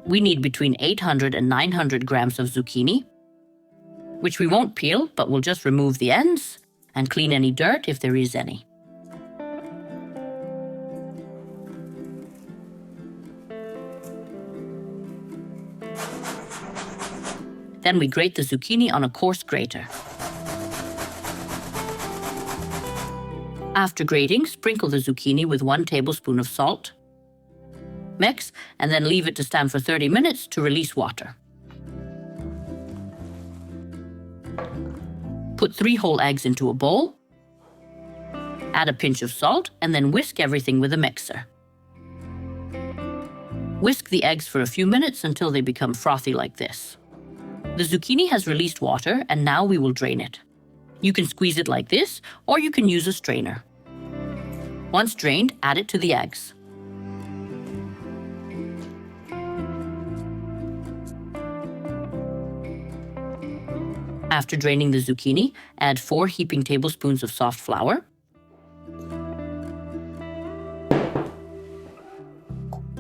We need between 800 and 900 grams of zucchini, which we won't peel, but we'll just remove the ends and clean any dirt if there is any. Then we grate the zucchini on a coarse grater. After grating, sprinkle the zucchini with 1 tablespoon of salt. Mix, and then leave it to stand for 30 minutes to release water. Put 3 whole eggs into a bowl. Add a pinch of salt, and then whisk everything with a mixer. Whisk the eggs for a few minutes until they become frothy like this. The zucchini has released water, and now we will drain it. You can squeeze it like this, or you can use a strainer. Once drained, add it to the eggs. After draining the zucchini, add 4 heaping tablespoons of soft flour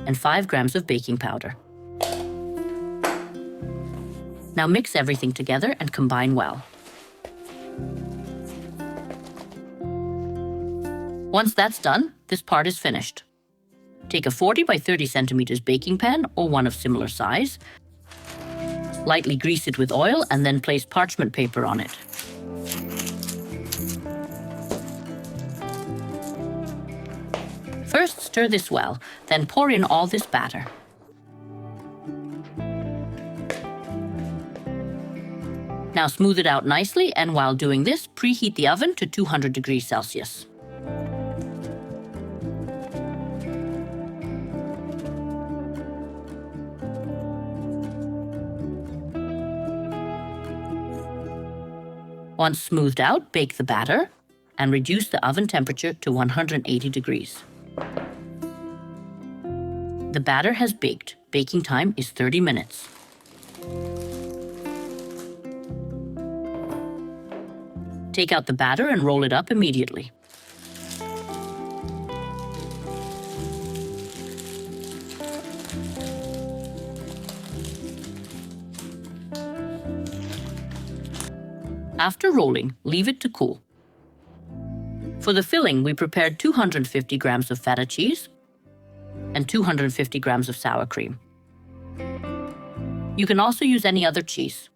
and 5 grams of baking powder. Now mix everything together and combine well. Once that's done, this part is finished. Take a 40 by 30 centimeters baking pan or one of similar size. Lightly grease it with oil and then place parchment paper on it. First, stir this well, then pour in all this batter. Now smooth it out nicely, and while doing this, preheat the oven to 200 degrees Celsius. Once smoothed out, bake the batter and reduce the oven temperature to 180 degrees. The batter has baked. Baking time is 30 minutes. Take out the batter and roll it up immediately. After rolling, leave it to cool. For the filling, we prepared 250 grams of feta cheese and 250 grams of sour cream. You can also use any other cheese.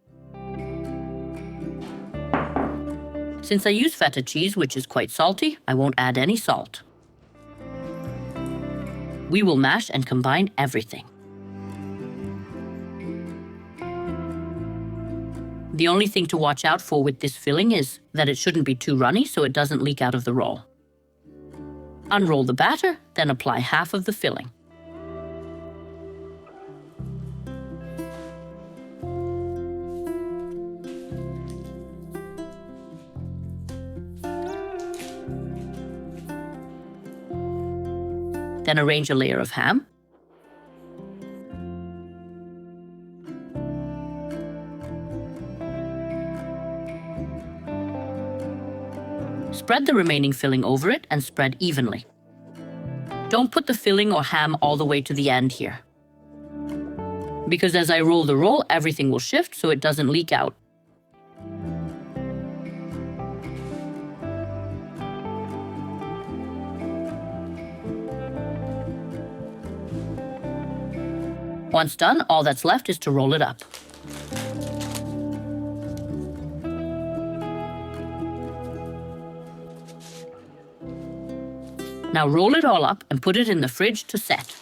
Since I use feta cheese, which is quite salty, I won't add any salt. We will mash and combine everything. The only thing to watch out for with this filling is that it shouldn't be too runny so it doesn't leak out of the roll. Unroll the batter, then apply half of the filling. Then arrange a layer of ham. Spread the remaining filling over it and spread evenly. Don't put the filling or ham all the way to the end here, because as I roll the roll, everything will shift so it doesn't leak out. Once done, all that's left is to roll it up. Now roll it all up and put it in the fridge to set.